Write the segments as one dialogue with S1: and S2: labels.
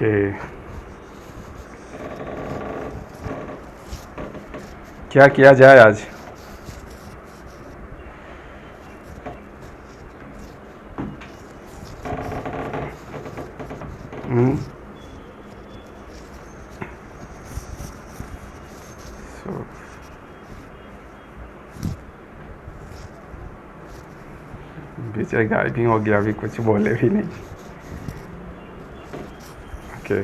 S1: Okay, क्या किया जाए आज? हम्म, so, विजय गायब ही हो गया, अभी कुछ बोले भी नहीं। Okay,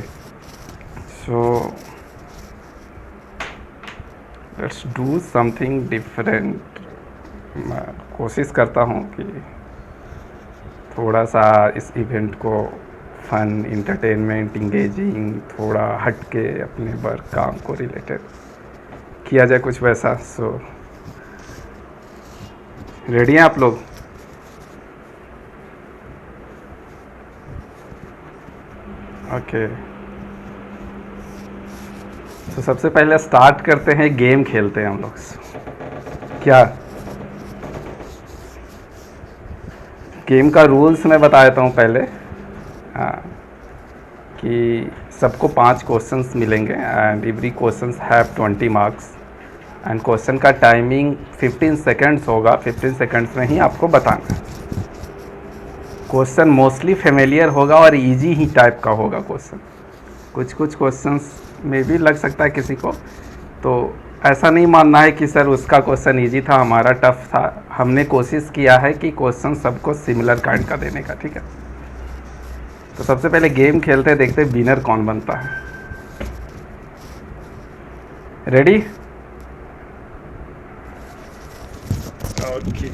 S1: so let's do something different. मैं कोशिश करता हूँ कि थोड़ा सा इस इवेंट को फन, इंटरटेनमेंट, इंगेजिंग, थोड़ा हट के अपने वर्क काम को रिलेटेड किया जाए, कुछ वैसा। सो रेडी हैं आप लोग? ओके, तो सबसे पहले स्टार्ट करते हैं, गेम खेलते हैं हम लोग। क्या गेम का रूल्स मैं बता देता हूँ पहले। हाँ, कि सबको 5 क्वेश्चंस मिलेंगे and every questions have 20 marks. And question का टाइमिंग 15 सेकंड्स होगा, 15 सेकंड्स में ही आपको बताना है। क्वेश्चन मोस्टली फेमिलियर होगा और इजी ही टाइप का होगा क्वेश्चन। कुछ कुछ क्वेश्चंस में भी लग सकता है किसी को, तो ऐसा नहीं मानना है कि सर उसका क्वेश्चन इजी था, हमारा टफ था। हमने कोशिश किया है कि क्वेश्चन सबको सिमिलर काइंड का देने का, ठीक है। तो सबसे पहले गेम खेलते, देखते विनर कौन बनता है। रेडी? ओके,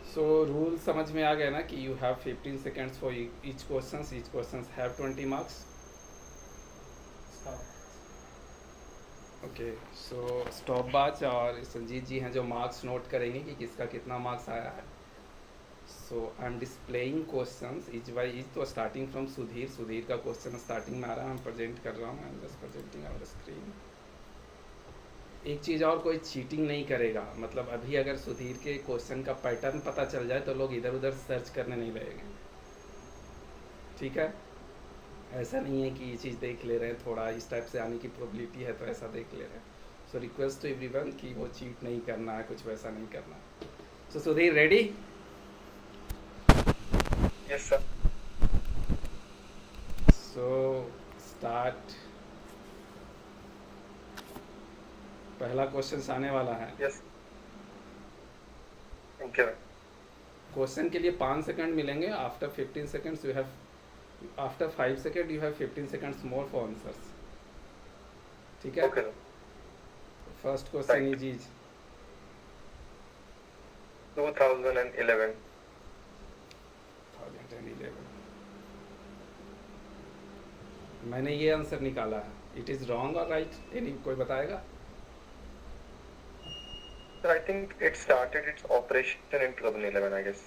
S1: सो रूल समझ में आ गया ना कि you have 15 seconds for each question have 20 marks. Okay, so stop बाच और संजीत जी हैं जो मार्क्स नोट करेंगे कि किसका कितना मार्क्स आया है। So I am displaying questions each by each. तो स्टार्टिंग फ्रॉम सुधीर, सुधीर का क्वेश्चन स्टार्टिंग में आ रहा है, मैं प्रेजेंट कर रहा हूँ। I am just presenting our screen. एक चीज़ और, कोई चीटिंग नहीं करेगा। मतलब अभी अगर सुधीर के क्वेश्चन का पैटर्न पता चल जाए तो लोग इधर उधर सर्च करने नहीं लगेंगे, ठीक है। ऐसा नहीं है कि ये चीज़ देख ले रहे हैं, थोड़ा इस टाइप से आने की प्रोबेबिलिटी है तो ऐसा देख ले रहे हैं। सो रिक्वेस्ट टू एवरीवन कि वो चीट नहीं करना है, कुछ वैसा नहीं करना है। So Sudhir ready?
S2: Yes sir.
S1: So start. पहला क्वेश्चन आने वाला है।
S2: Yes, thank you.
S1: क्वेश्चन के लिए 5 सेकंड मिलेंगे। After 15 seconds you have, after 5 second you have 15 seconds more for answers, ठीक है।
S2: Okay,
S1: first question
S2: right.
S1: Is is
S2: 2011।
S1: 2011। मैंने ये आंसर निकाला है, इट इज़ रॉन्ग और राइट? एनी कोई बताएगा?
S2: Sir, I think it started its operation in 2011, I guess.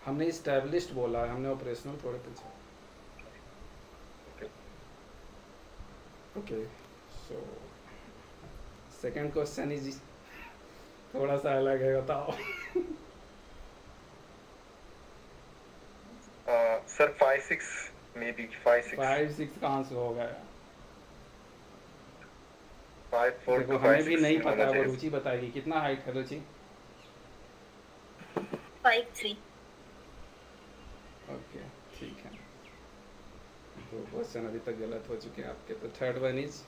S1: हमने इस्टेब्लिश्ड बोला है, हमने ऑपरेशनल थोड़े पूछा।
S2: Okay.
S1: Okay, so second question is थोड़ा सा अलग है, बताओ।
S2: Sir 5-6, may be 5-6।
S1: 5-6 कहाँ से हो गया?
S2: 5-4
S1: देखो
S2: टू
S1: हमें
S2: फाइव
S1: भी
S2: सिक्स
S1: नहीं
S2: में
S1: पता
S2: होना
S1: है, वो
S2: चाहिए।
S1: रुचि बताएगी। कितना हाइट है रुचि?
S3: 5'3".
S1: ओके, ठीक है। दो क्वेश्चन अभी तक गलत हो चुके हैं आपके। तो third one is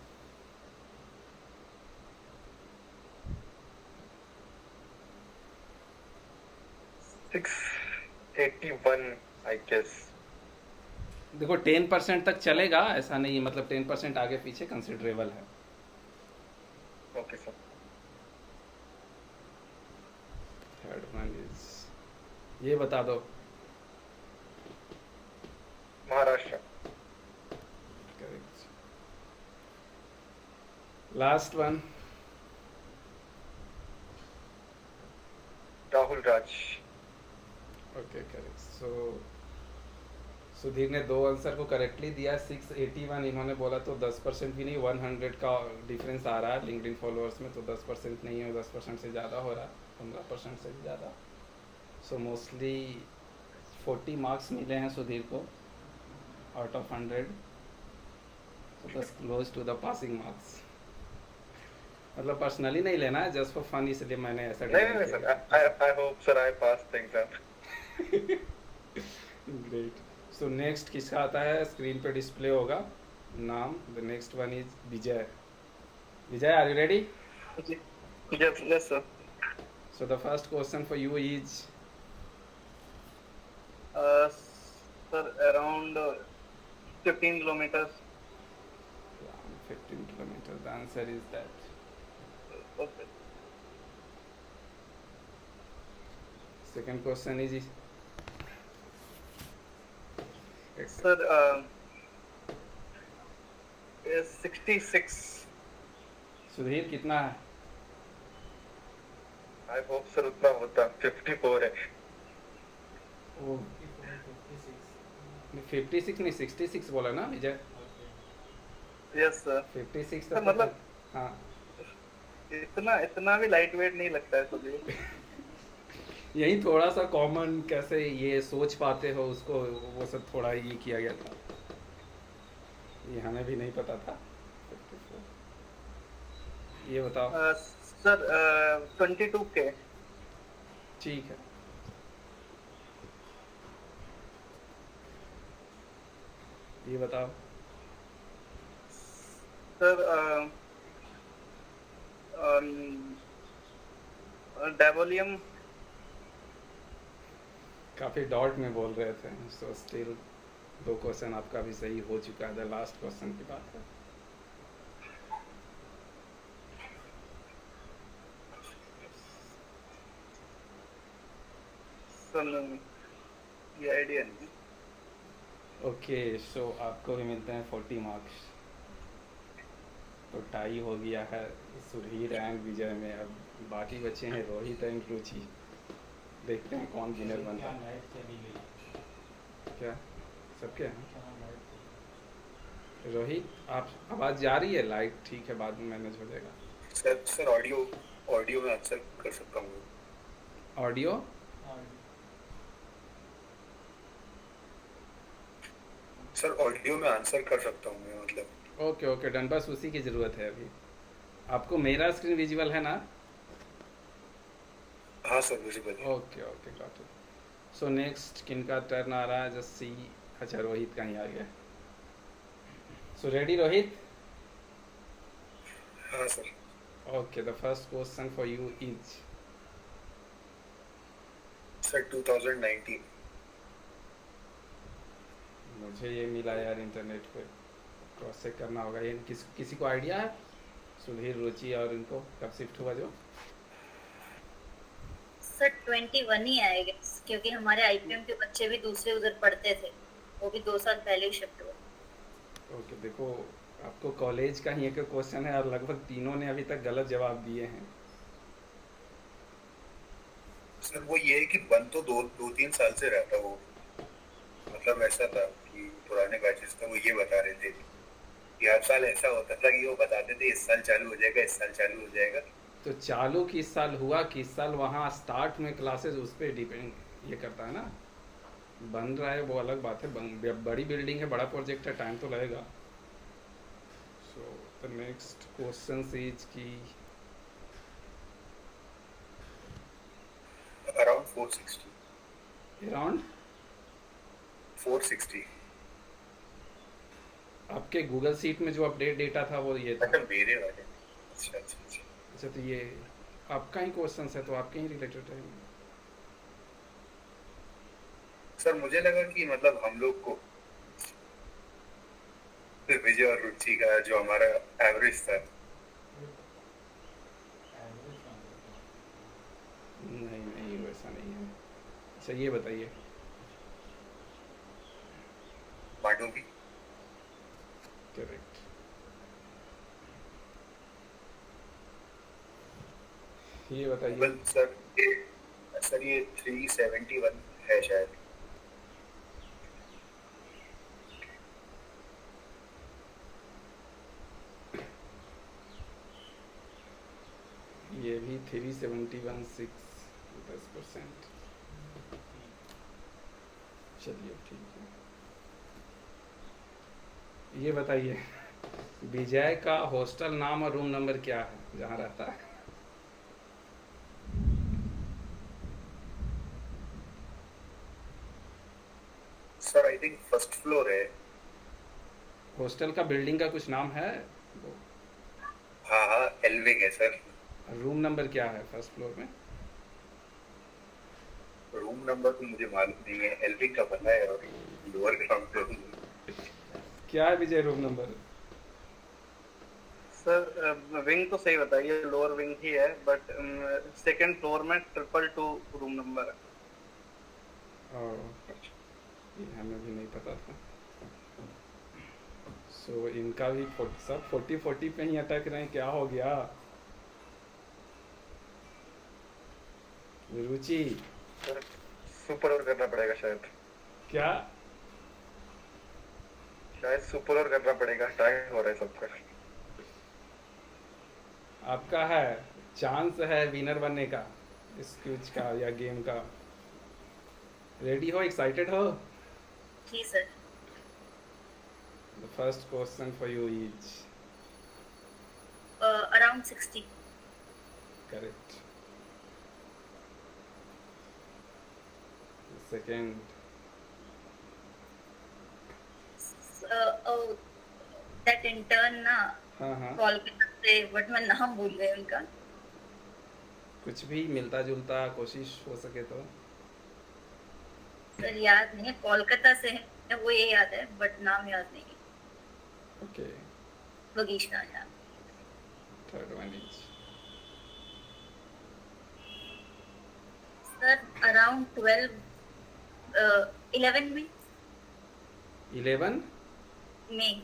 S2: 681, I guess.
S1: देखो 10% तक चलेगा, ऐसा नहीं है, मतलब 10% आगे पीछे कंसिडरेबल है।
S2: Okay sir.
S1: Third one is, ये बता दो।
S2: Maharashtra.
S1: Correct. Last one.
S2: Rahul Raj.
S1: Okay, correct. So Sudhir ने दो आंसर को करेक्टली दिया, 681 इन्होंने बोला, तो 10% भी नहीं, 100 का डिफरेंस आ रहा है लिंक्डइन फॉलोअर्स में, तो 10% नहीं है, 10% से ज़्यादा हो रहा है, 15% से भी ज़्यादा। सो मोस्टली 40 मार्क्स मिले हैं सुधीर को आउट ऑफ 100, तो बस close to the passing marks. मतलब पर्सनली नहीं लेना है, जस्ट फॉर फन, इसलिए मैंने ऐसा
S2: नहीं नहीं
S1: डिज़ाइन
S2: सर,
S1: किया।
S2: I hope sir I pass things up.
S1: Great. So next किसका आता है, स्क्रीन पे डिस्प्ले होगा नाम। The next one is Vijay. Vijay, are you ready?
S2: Yes sir.
S1: So the first question for you is,
S2: Sir, around 15 kilometers.
S1: 15 kilometers, the answer is that.
S2: Okay.
S1: Second question is
S2: Sir, is 66.
S1: Sudhir कितना है?
S2: I hope sir उतना होता, 54 है।
S1: ओ 56 नहीं 66 बोला ना विजय?
S2: Yes sir.
S1: 56
S2: sir
S1: तो
S2: मतलब
S1: हाँ,
S2: इतना भी लाइट वेट नहीं लगता है सुधीर।
S1: यही थोड़ा सा कॉमन कैसे ये सोच पाते हो उसको, वो सब थोड़ा ये किया गया था, ये हमें भी नहीं पता था। 54, ये बताओ।
S2: सर 22 के।
S1: ठीक है, ये बताओ।
S2: सर डेवोलियम।
S1: काफ़ी डॉट में बोल रहे थे, सो स्टिल 2 क्वेश्चन आपका भी सही हो चुका है। लास्ट क्वेश्चन की बात है।
S2: सर ये आइडिया नहीं।
S1: ओके, सो आपको भी मिलते हैं 40 मार्क्स, तो टाई हो गया है सुधीर एंड विजय में। अब बाकी बचे हैं रोहित एंड रुचि, देखते हैं कौन विनर बनता है। क्या सबके हैं? रोहित, आप आवाज़ जा रही है? लाइट ठीक है, बाद में मैनेज हो जाएगा।
S2: सर ऑडियो में आंसर कर सकता हूँ।
S1: ऑडियो
S2: सर ऑडियो में आंसर कर सकता हूँ मैं, मतलब।
S1: ओके ओके डन, बस उसी की ज़रूरत है अभी। आपको मेरा स्क्रीन विजिबल है ना?
S2: हाँ सर विजिबल है।
S1: Okay okay got it. So next किनका टर्न आ रहा है? Just see. अच्छा, रोहित का ही आ गया। So ready Rohit?
S2: हाँ sir.
S1: Okay, the first question for you is,
S2: sir 2019।
S1: मुझे ये मिला यार इंटरनेट पे, क्रॉस चेक करना होगा। ये किसी को आइडिया है? सुधीर, रुचि और इनको कब शिफ्ट हुआ जो?
S3: सर 21 ही आएगा, क्योंकि हमारे आईपीएम के बच्चे भी दूसरे उधर पढ़ते थे, वो भी 2 साल पहले ही शिफ्ट हुए।
S1: ओके, देखो आपको कॉलेज का ही एक क्वेश्चन है और लगभग तीनों ने अभी तक गलत जवाब दिए हैं।
S2: सर वो ये है कि बंद तो 2-3 साल से रहता वो, मतलब ऐसा था कि पुराने बैचेस का वो ये बता रहे थे कि हर साल ऐसा होता था कि वो बताते थे इस साल चालू हो जाएगा, इस साल चालू हो जाएगा।
S1: तो चालू किस साल हुआ, किस साल वहाँ स्टार्ट में क्लासेस, उस पर डिपेंड ये करता है ना। बन रहा है वो अलग बात है, बड़ी बिल्डिंग है, बड़ा प्रोजेक्ट है, टाइम तो लगेगा। So the next question is की
S2: अराउंड 460।
S1: अराउंड
S2: 460।
S1: आपके गूगल सीट में जो अपडेट डेटा था वो ये था।
S2: अच्छा मेरे वाले। अच्छा अच्छा अच्छा।
S1: अच्छा, तो ये आपका ही क्वेश्चन है, तो आपके ही रिलेटेड है।
S2: सर मुझे लगा कि मतलब हम लोग को फिर विजय और रुचि का जो हमारा एवरेज था।
S1: नहीं नहीं, वैसा नहीं है। अच्छा, ये बताइए।
S2: मांडवी।
S1: करेक्ट। ये बताइए।
S2: गूगल सर ये 371 है शायद।
S1: भी 371.6 10%। चलिए ठीक है। ये बताइए, विजय का हॉस्टल नाम और रूम नंबर क्या है जहाँ रहता है?
S2: Sir I think first floor है।
S1: हॉस्टल का बिल्डिंग का कुछ नाम है?
S2: हाँ हाँ, एलविंग है सर।
S1: रूम नंबर क्या है फर्स्ट फ्लोर में?
S2: रूम नंबर तो मुझे मालूम नहीं है, एलविंग का पता है और लोअर ग्राउंड फ्लोर।
S1: क्या है विजय रूम नंबर?
S4: सर विंग तो सही बताइए, लोअर विंग ही है, बट सेकंड फ्लोर में 222 रूम नंबर है।
S1: और ये हमें भी नहीं पता था। सो इनका भी सब 40 पे ही अटक रहे हैं, क्या हो गया? रुचि
S4: सर सुपर ओवर करना पड़ेगा शायद।
S1: क्या?
S4: शायद सुपर ओवर करना पड़ेगा, टाइम हो रहा है सबका।
S1: आपका है चांस है विनर बनने का इस क्विज का या गेम का। रेडी हो, एक्साइटेड हो?
S3: जी sir.
S1: The first question for you is
S3: around 60।
S1: Correct. Second,
S3: that intern ना
S1: हाँ हाँ,
S3: कॉल से, बट मैं नाम भूल गई उनका।
S1: कुछ भी मिलता जुलता कोशिश हो सके तो।
S3: सर याद नहीं है, कोलकाता से है वो, ये याद है, बट नाम याद नहीं है।
S1: ओके,
S3: बगीचा याद।
S1: Third one is
S3: sir around 11 में
S1: 11।
S3: में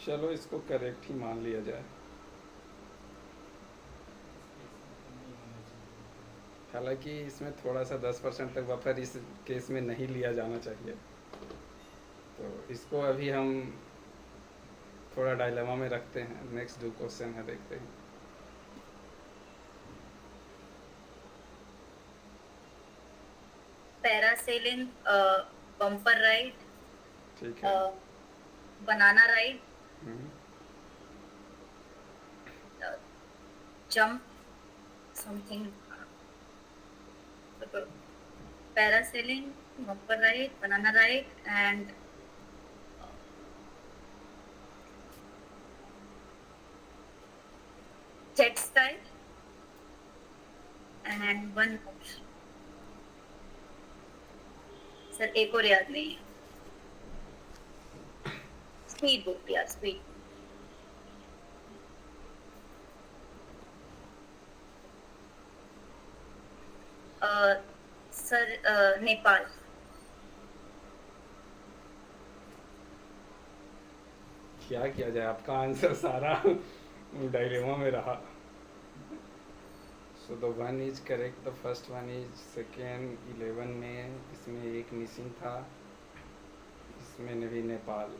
S1: चलो इसको करेक्ट ही मान लिया जाए। हालांकि इसमें थोड़ा सा 10% तक बफर इस केस में नहीं लिया जाना चाहिए, तो इसको अभी हम थोड़ा डायलेमा में रखते हैं। नेक्स्ट जो क्वेश्चन है देखते हैं।
S3: पैरासेलिंग, बम्पर राइड,
S1: ठीक है।
S3: Banana ride,
S1: hmm,
S3: jump something. Parasailing, bumper ride, banana ride and jet ski and one. Sir एक और याद नहीं है। स्पीड बोट यार, स्पीड। सर नेपाल।
S1: क्या किया जाए, आपका आंसर सारा डायलेमा में रहा। So the one is correct, the first one is second. 11 में इसमें एक मिसिंग था, इसमें भी नेपाल।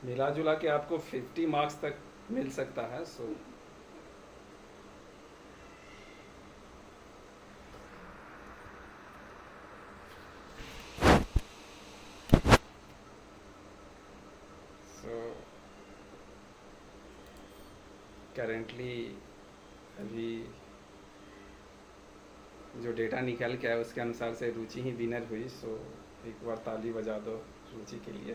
S1: मिला जुला के आपको 50 मार्क्स तक मिल सकता है। सो करेंटली अभी जो डेटा निकल के आया उसके अनुसार से रुचि ही विनर हुई। सो एक बार ताली बजा दो रुचि के लिए।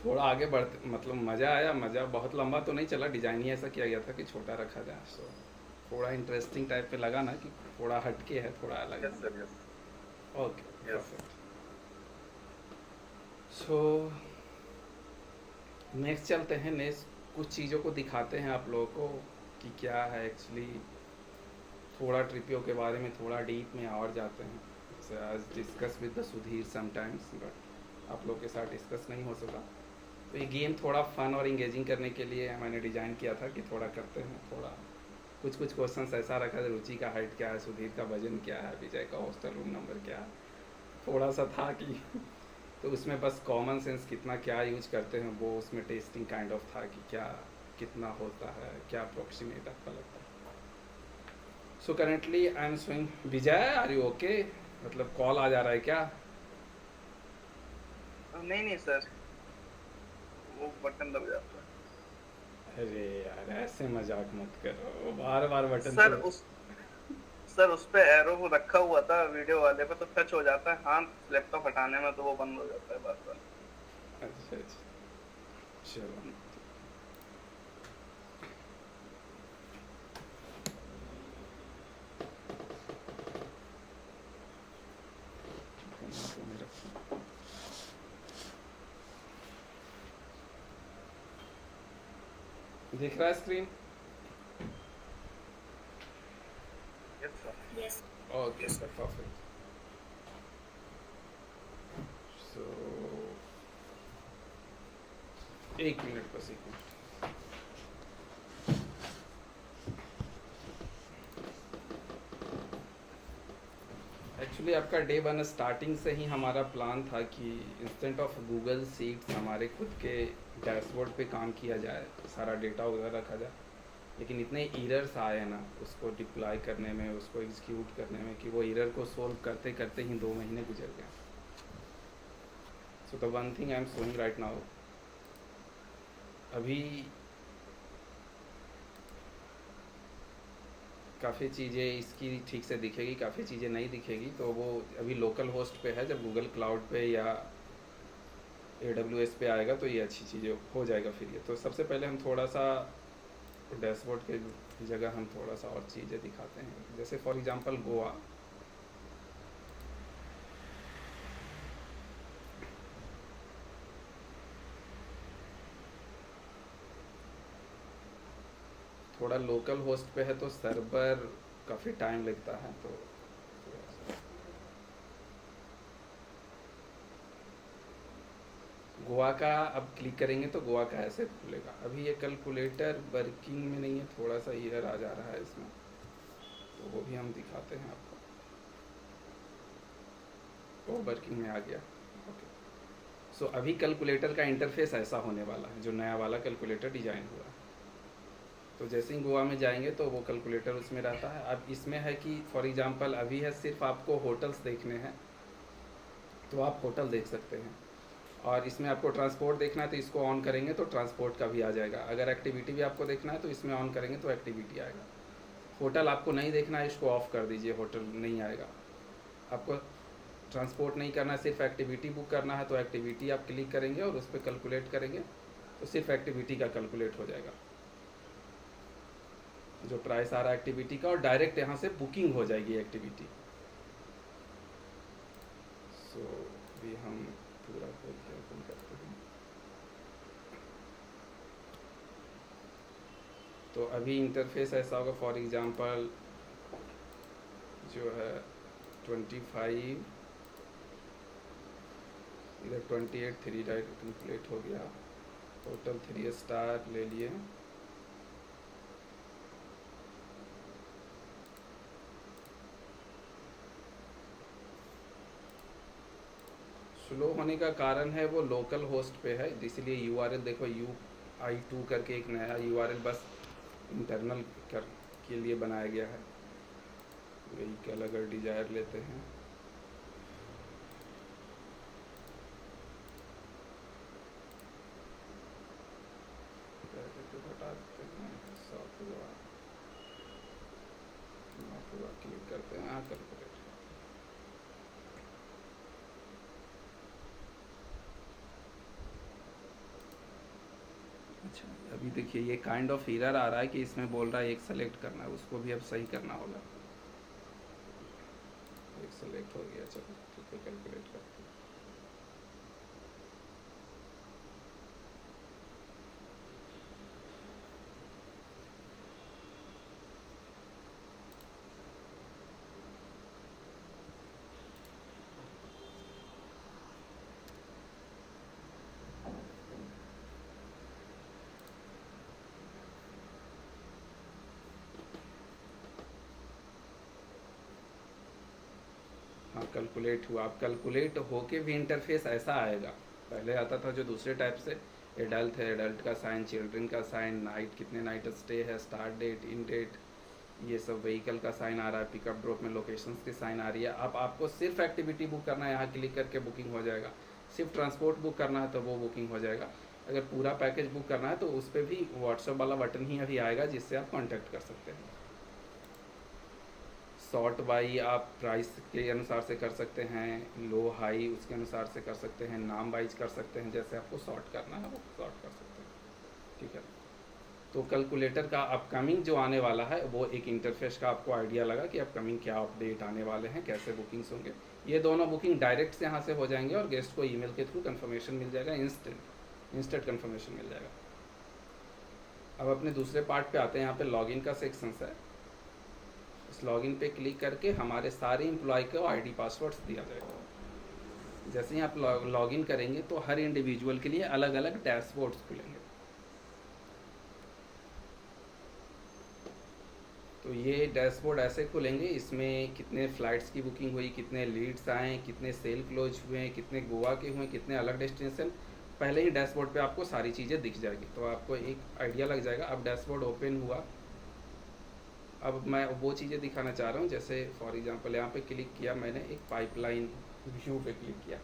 S1: थोड़ा आगे बढ़ते, मतलब मज़ा आया। मज़ा बहुत लंबा तो नहीं चला, डिज़ाइन ही ऐसा किया गया था कि छोटा रखा जाए। सो थोड़ा इंटरेस्टिंग टाइप पे लगा ना, कि थोड़ा हटके है, थोड़ा अलग है।
S4: Yes sir, yes.
S1: Okay,
S4: Yes.
S1: Perfect. So next चलते हैं। नेक्स्ट कुछ चीज़ों को दिखाते हैं आप लोगों को कि क्या है एक्चुअली। थोड़ा ट्रिपियो के बारे में थोड़ा डीप में और जाते हैं। आज discuss with the Sudhir sometimes, but आप लोग के साथ डिस्कस नहीं हो सका। तो ये गेम थोड़ा फन और इंगेजिंग करने के लिए मैंने डिज़ाइन किया था कि थोड़ा करते हैं, थोड़ा कुछ कुछ क्वेश्चंस ऐसा रखा था, रुचि का हाइट क्या है, सुधीर का वजन क्या है, विजय का हॉस्टल रूम नंबर क्या है, थोड़ा सा था कि तो उसमें बस कॉमन सेंस कितना क्या यूज करते हैं वो उसमें टेस्टिंग काइंड ऑफ था कि क्या कितना होता है, क्या अप्रोक्सीमेट आपका लगता है। So currently I am showing Vijay, are you okay? मतलब कॉल आ जा रहा है क्या?
S4: नहीं नहीं सर, वो बटन दब जाता
S1: अरे यार ऐसे मजाक मत करो, बार बार
S4: है
S1: बटन
S4: सर।
S1: तो।
S4: सर उस पे एरो रखा हुआ था वीडियो वाले पे, तो टच हो जाता है हाथ लैपटॉप हटाने में, तो वो बंद हो जाता है बार बार।
S1: अच्छा अच्छा, चलो। दिख रहा है screen?
S4: Yes sir.
S3: Yes.
S1: Okay sir, perfect. So 1 minute बस, 1 मिनट। एक्चुअली आपका डे 1 स्टार्टिंग से ही हमारा प्लान था कि इंस्टेंट ऑफ गूगल सीट्स हमारे खुद के डैशबोर्ड पे काम किया जाए, सारा डेटा वगैरह रखा जाए। लेकिन इतने एरर्स आए ना उसको डिप्लॉय करने में, उसको एग्जीक्यूट करने में, कि वो एरर को सोल्व करते करते ही 2 महीने गुजर गए। So the one thing I am showing right now, अभी काफ़ी चीज़ें इसकी ठीक से दिखेगी, काफ़ी चीज़ें नहीं दिखेगी, तो वो अभी लोकल होस्ट पे है। जब गूगल क्लाउड पे या AWS पे आएगा तो ये अच्छी चीज़ें हो जाएगा फिर ये। तो सबसे पहले हम थोड़ा सा डैशबोर्ड के जगह हम थोड़ा सा और चीज़ें दिखाते हैं, जैसे फॉर एग्जांपल गोवा। थोड़ा लोकल होस्ट पे है तो सर्वर काफ़ी टाइम लगता है, तो थोड़ा सा गोवा का अब क्लिक करेंगे तो गोवा का ऐसे खुलेगा। अभी ये कैलकुलेटर वर्किंग में नहीं है, थोड़ा सा एरर आ जा रहा है इसमें, तो वो भी हम दिखाते हैं आपको। वो वर्किंग में आ गया। ओके, सो अभी कैलकुलेटर का इंटरफेस ऐसा होने वाला है, जो नया वाला कैलकुलेटर डिजाइन हुआ है। तो जैसे ही गोवा में जाएंगे तो वो कैलकुलेटर उसमें रहता है। अब इसमें है कि फॉर एग्जांपल अभी है सिर्फ आपको होटल्स देखने हैं तो आप होटल देख सकते हैं, और इसमें आपको ट्रांसपोर्ट देखना है तो इसको ऑन करेंगे तो ट्रांसपोर्ट का भी आ जाएगा। अगर एक्टिविटी भी आपको देखना है तो इसमें ऑन करेंगे तो एक्टिविटी आएगा। होटल आपको नहीं देखना है, इसको ऑफ कर दीजिए, होटल नहीं आएगा। आपको ट्रांसपोर्ट नहीं करना है, सिर्फ एक्टिविटी बुक करना है तो एक्टिविटी आप क्लिक करेंगे और उस पर कैलकुलेट करेंगे तो सिर्फ एक्टिविटी का कैलकुलेट हो जाएगा, जो प्राइस आ रहा है एक्टिविटी का, और डायरेक्ट यहाँ से बुकिंग हो जाएगी एक्टिविटी। सो भी हम पूरा खोल के ओपन करते हैं। तो अभी इंटरफेस ऐसा होगा, फॉर एग्जांपल जो है 25, इधर 28 3 डायरेक्ट कंप्लीट हो गया। होटल 3 स्टार ले लिए। स्लो होने का कारण है वो लोकल होस्ट पे है, इसलिए यूआरएल देखो UI2 करके एक नया यूआरएल बस इंटरनल कर के लिए बनाया गया है। व्हीकल अगर डिजायर लेते हैं तो हटा देते हैं, पूरा क्लिक करते हैं, हाँ कैलकुलेट। अच्छा, अभी देखिए ये काइंड ऑफ एरर आ रहा है कि इसमें बोल रहा है एक सेलेक्ट करना है, उसको भी अब सही करना होगा। एक सेलेक्ट हो गया, चलो ठीक है, कैलकुलेट करते हैं। कैलकुलेट हुआ। अब कैलकुलेट होके भी इंटरफेस ऐसा आएगा, पहले आता था जो दूसरे टाइप से, एडल्ट है, एडल्ट का साइन, चिल्ड्रन का साइन, नाइट कितने नाइट स्टे है, स्टार्ट डेट, इन डेट, ये सब व्हीकल का साइन आ रहा है, पिकअप ड्रॉप में लोकेशंस की साइन आ रही है। अब आपको सिर्फ एक्टिविटी बुक करना है, यहाँ क्लिक करके बुकिंग हो जाएगा। सिर्फ ट्रांसपोर्ट बुक करना है तो वो बुकिंग हो जाएगा। अगर पूरा पैकेज बुक करना है तो उस पर भी व्हाट्सएप वाला बटन ही अभी आएगा जिससे आप कांटेक्ट कर सकते हैं। शॉर्ट बाई आप प्राइस के अनुसार से कर सकते हैं, लो हाई उसके अनुसार से कर सकते हैं, नाम वाइज कर सकते हैं, जैसे आपको शॉर्ट करना है वो शॉर्ट कर सकते हैं। ठीक है, तो कैलकुलेटर का अपकमिंग जो आने वाला है वो एक इंटरफेस का आपको आइडिया लगा कि अपकमिंग क्या अपडेट आने वाले हैं, कैसे बुकिंग्स होंगे। ये दोनों बुकिंग डायरेक्ट से यहाँ से हो जाएंगे और गेस्ट को ईमेल के थ्रू कंफर्मेशन मिल जाएगा, इंस्टेंट कंफर्मेशन मिल जाएगा। अब अपने दूसरे पार्ट पे आते हैं, यहाँ पे लॉगिन का सेक्शन है। इस लॉगिन पे क्लिक करके हमारे सारे एम्प्लॉय को आईडी पासवर्ड्स दिया जाएगा। जैसे ही आप लॉगिन करेंगे तो हर इंडिविजुअल के लिए अलग अलग डैशबोर्ड्स खुलेंगे। तो ये डैशबोर्ड ऐसे खुलेंगे, इसमें कितने फ़्लाइट्स की बुकिंग हुई, कितने लीड्स आए, कितने सेल क्लोज हुए हैं, कितने गोवा के हुए, कितने अलग डेस्टिनेशन, पहले ही डैशबोर्ड पे आपको सारी चीज़ें दिख जाएगी, तो आपको एक आइडिया लग जाएगा। अब डैशबोर्ड ओपन हुआ, अब मैं वो चीज़ें दिखाना चाह रहा हूँ। जैसे फॉर एग्जांपल यहाँ पे क्लिक किया मैंने, एक पाइपलाइन व्यू पे क्लिक किया,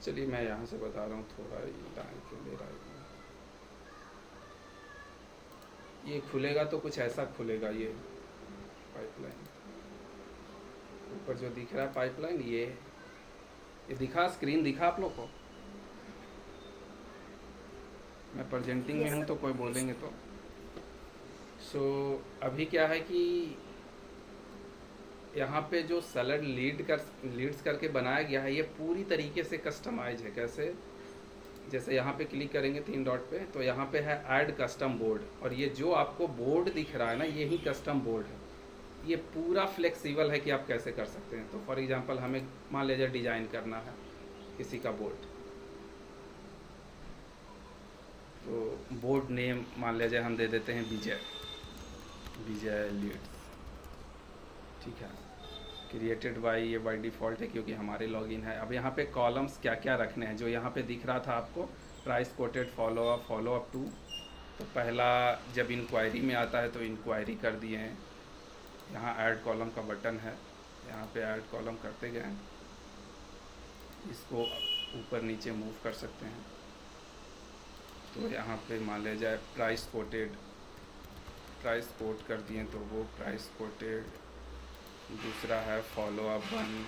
S1: चलिए मैं यहाँ से बता रहा हूँ, थोड़ा टाइम क्यों ले रहा है। ये खुलेगा तो कुछ ऐसा खुलेगा, ये पाइपलाइन ऊपर जो दिख रहा है पाइपलाइन, ये दिखा, स्क्रीन दिखा आप लोग को? मैं प्रेजेंटिंग में हूँ तो कोई बोलेंगे तो। सो अभी क्या है कि यहाँ पे जो सेलर लीड्स करके बनाया गया है, ये पूरी तरीके से कस्टमाइज है। कैसे? जैसे यहाँ पे क्लिक करेंगे 3 डॉट पे, तो यहाँ पे है ऐड कस्टम बोर्ड, और ये जो आपको बोर्ड दिख रहा है ना, ये ही कस्टम बोर्ड है। ये पूरा फ्लेक्सिबल है कि आप कैसे कर सकते हैं। तो फॉर एग्जांपल हमें मान लीजिए डिज़ाइन करना है किसी का बोर्ड, तो बोर्ड नेम मान लीजिए हम दे देते हैं विजय लीड्स। ठीक है, क्रिएटेड बाय, ये बाय डिफ़ॉल्ट है क्योंकि हमारे लॉगिन है। अब यहाँ पे कॉलम्स क्या क्या रखने हैं, जो यहाँ पे दिख रहा था आपको, price quoted, follow up to. तो पहला जब इंक्वायरी में आता है तो इंक्वायरी कर दिए हैं। यहाँ ऐड कॉलम का बटन है, यहाँ पे ऐड कॉलम करते गए, इसको ऊपर नीचे मूव कर सकते हैं। तो यहाँ पे मान लिया जाए प्राइस कोट कर दिए, तो वो प्राइस कोटेड। दूसरा है फॉलो अप 1।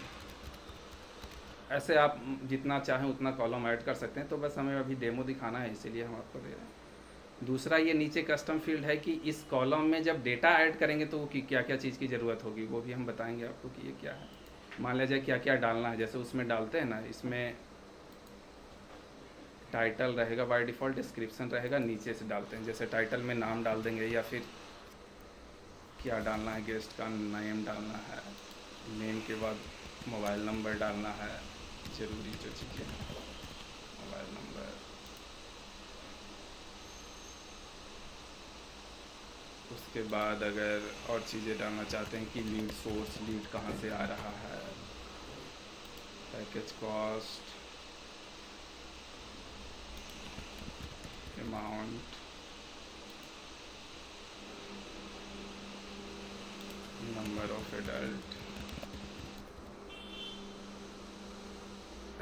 S1: ऐसे आप जितना चाहें उतना कॉलम ऐड कर सकते हैं। तो बस हमें अभी डेमो दिखाना है, इसीलिए हम आपको दे रहे हैं। दूसरा ये नीचे कस्टम फील्ड है कि इस कॉलम में जब डेटा ऐड करेंगे तो वो क्या क्या चीज़ की ज़रूरत होगी, वो भी हम बताएंगे आपको कि ये क्या है। मान लीजिए क्या क्या डालना है, जैसे उसमें डालते हैं ना, इसमें टाइटल रहेगा बाय डिफ़ॉल्ट, डिस्क्रिप्शन रहेगा, नीचे से डालते हैं। जैसे टाइटल में नाम डाल देंगे, या फिर क्या डालना है, गेस्ट का नेम डालना है, नेम के बाद मोबाइल नंबर डालना है, ज़रूरी जो चीज़ें हैं, मोबाइल नंबर। उसके बाद अगर और चीज़ें डालना चाहते हैं कि लीड सोर्स, लीड कहाँ से आ रहा है, package cost, amount, number of adult,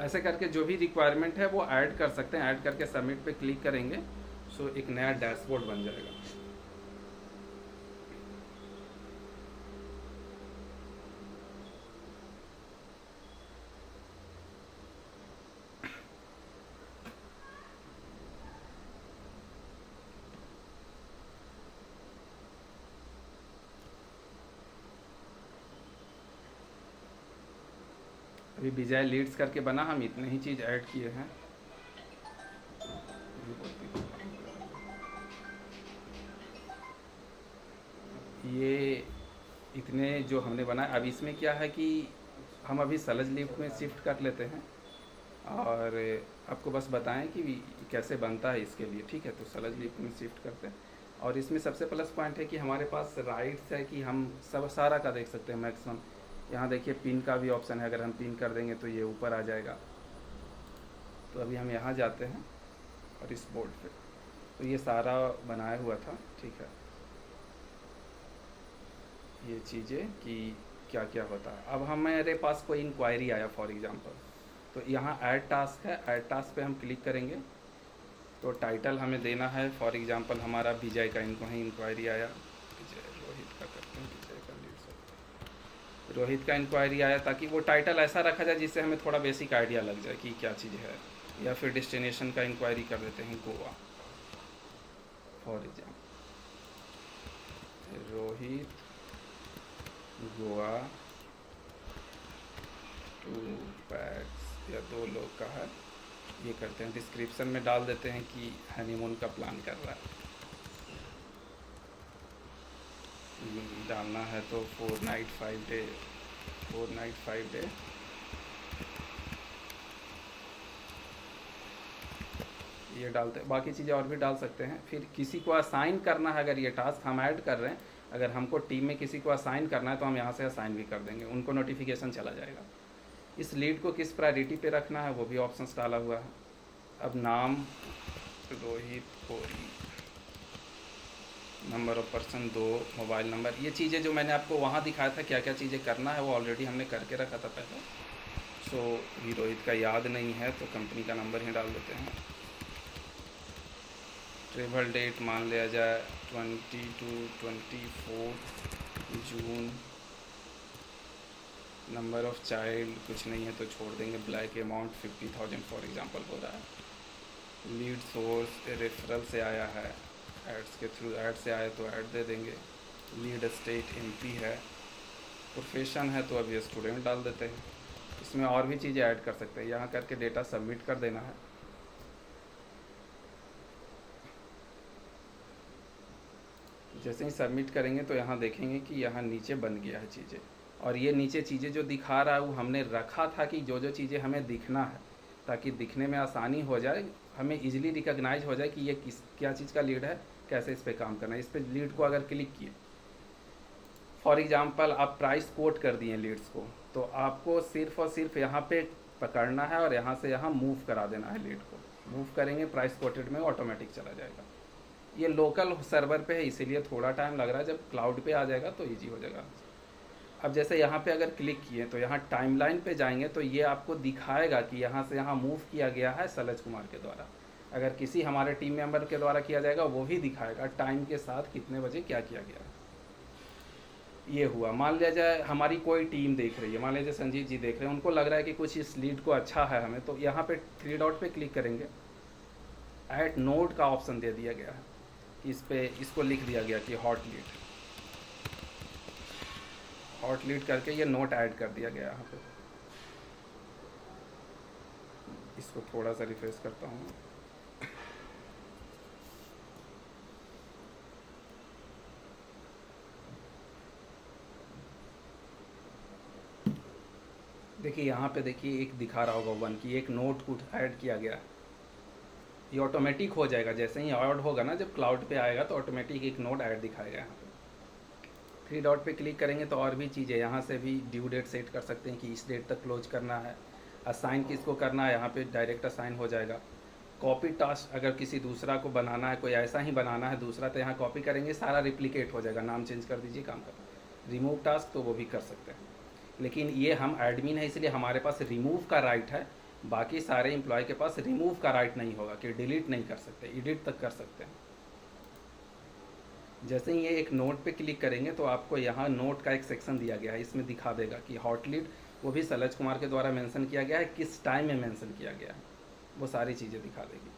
S1: ऐसे करके जो भी रिक्वायरमेंट है वो ऐड कर सकते हैं। ऐड करके सबमिट पे क्लिक करेंगे, सो एक नया डैशबोर्ड बन जाएगा। अभी विजय लीड्स करके बना, हम इतने ही चीज़ ऐड किए हैं। ये इतने जो हमने बनाए, अब इसमें क्या है कि हम अभी सलज लिफ्ट में शिफ्ट कर लेते हैं और आपको बस बताएं कि कैसे बनता है इसके लिए, ठीक है। तो सलज लिफ्ट में शिफ्ट करते हैं और इसमें सबसे प्लस पॉइंट है कि हमारे पास राइट्स है कि हम सब सारा का देख सकते हैं मैक्सिमम। यहाँ देखिए पिन का भी ऑप्शन है, अगर हम पिन कर देंगे तो ये ऊपर आ जाएगा। तो अभी हम यहाँ जाते हैं और इस बोर्ड पे, तो ये सारा बनाया हुआ था, ठीक है। ये चीज़ें कि क्या क्या होता है। अब हमारे पास कोई इंक्वायरी आया फॉर एग्जांपल, तो यहाँ ऐड टास्क है, ऐड टास्क पे हम क्लिक करेंगे तो टाइटल हमें देना है। फॉर एग्जांपल हमारा विजय का कहीं इंक्वायरी आया, विजय रोहित का करते हैं, विजय का लीड रोहित का इंक्वायरी आया, ताकि वो टाइटल ऐसा रखा जाए जिससे हमें थोड़ा बेसिक आइडिया लग जाए कि क्या चीज़ है। या फिर डेस्टिनेशन का इंक्वायरी कर देते हैं Goa for example, Rohit Goa 2 PACS या 2 लोग का है, ये करते हैं। डिस्क्रिप्शन में डाल देते हैं कि हनीमून का प्लान कर रहा है, डालना है तो 4 नाइट 5 डे, 4 नाइट 5 डे। ये डालते हैं, बाकी चीज़ें और भी डाल सकते हैं। फिर किसी को असाइन करना है, अगर ये टास्क हम ऐड कर रहे हैं, अगर हमको टीम में किसी को असाइन करना है तो हम यहाँ से असाइन भी कर देंगे, उनको नोटिफिकेशन चला जाएगा। इस लीड को किस प्रायोरिटी पे रखना है वो भी ऑप्शंस डाला हुआ है। अब नाम Rohit Kori, number of person 2, mobile number, ये चीज़ें जो मैंने आपको वहाँ दिखाया था क्या क्या चीज़ें करना है वो ऑलरेडी हमने करके रखा था पहले। सो ये रोहित का याद नहीं है तो कंपनी का नंबर ही डाल देते हैं। ट्रेवल डेट मान लिया जाए 20 to 24 June. Number of child कुछ नहीं है तो छोड़ देंगे, ब्लैक अमाउंट 50,000 फॉर एग्जांपल हो रहा है। लीड सोर्स रेफरल से आया है, एड्स के थ्रू ऐड से आया तो ऐड दे देंगे। लीड स्टेट एमपी है, प्रोफेशन है तो अब ये स्टूडेंट डाल देते हैं। इसमें और भी चीज़ें ऐड कर सकते हैं, यहाँ करके डेटा सबमिट कर देना है। जैसे ही सबमिट करेंगे तो यहाँ देखेंगे कि यहाँ नीचे बन गया है चीज़ें, और ये नीचे चीज़ें जो दिखा रहा है वो हमने रखा था कि जो जो चीज़ें हमें दिखना है, ताकि दिखने में आसानी हो जाए, हमें इजीली रिकॉग्नाइज हो जाए कि ये क्या चीज़ का लीड है, कैसे इस पर काम करना है। इस पर लीड को अगर क्लिक किए, फॉर एग्जांपल आप प्राइस कोट कर दिए लीड्स को, तो आपको सिर्फ और सिर्फ यहाँ पे पकड़ना है और यहाँ से यहाँ मूव करा देना है। लीड को मूव करेंगे प्राइस कोटेड में ऑटोमेटिक चला जाएगा। ये लोकल सर्वर पे है इसीलिए थोड़ा टाइम लग रहा है, जब क्लाउड पे आ जाएगा तो इजी हो जाएगा। अब जैसे यहाँ पे अगर क्लिक किए तो यहाँ टाइमलाइन पे जाएंगे तो ये आपको दिखाएगा कि यहाँ से यहाँ मूव किया गया है सलज कुमार के द्वारा। अगर किसी हमारे टीम मेंबर के द्वारा किया जाएगा वो भी दिखाएगा टाइम के साथ कितने बजे क्या किया गया। ये हुआ, मान लिया जाए हमारी कोई टीम देख रही है, मान लीजिए संजीव जी देख रहे हैं, उनको लग रहा है कि कुछ इस लीड को अच्छा है हमें, तो यहाँ पे 3 डॉट पे क्लिक करेंगे, ऐड नोट का ऑप्शन दे दिया गया है, इस पे इसको लिख दिया गया कि हॉट लीड करके ये नोट ऐड कर दिया गया यहाँ पे। इसको थोड़ा सा रिफ्रेश करता हूँ। देखिए यहाँ पे देखिए एक दिखा रहा होगा 1 की एक नोट को ऐड किया गया। ये ऑटोमेटिक हो जाएगा, जैसे ही ऐड होगा ना, जब क्लाउड पे आएगा तो ऑटोमेटिक एक नोट ऐड दिखाएगा। यहाँ पे 3 डॉट पे क्लिक करेंगे तो और भी चीज़ें, यहाँ से भी ड्यू डेट सेट कर सकते हैं कि इस डेट तक क्लोज करना है। असाइन किसको करना है, यहाँ पे डायरेक्ट असाइन हो जाएगा। कॉपी टास्क अगर किसी दूसरा को बनाना है, कोई ऐसा ही बनाना है दूसरा, तो यहाँ कॉपी करेंगे सारा रिप्लिकेट हो जाएगा, नाम चेंज कर दीजिए काम करना। रिमूव टास्क तो वो भी कर सकते हैं, लेकिन ये हम एडमिन है इसलिए हमारे पास रिमूव का राइट है, बाकी सारे एम्प्लॉय के पास रिमूव का राइट नहीं होगा कि डिलीट नहीं कर सकते, एडिट तक कर सकते हैं। जैसे ही ये एक नोट पे क्लिक करेंगे तो आपको यहाँ नोट का एक सेक्शन दिया गया है, इसमें दिखा देगा कि हॉट लीड वो भी सलज कुमार के द्वारा मेंशन किया गया है, किस टाइम में मेंशन किया गया है, वो सारी चीज़ें दिखा देगी।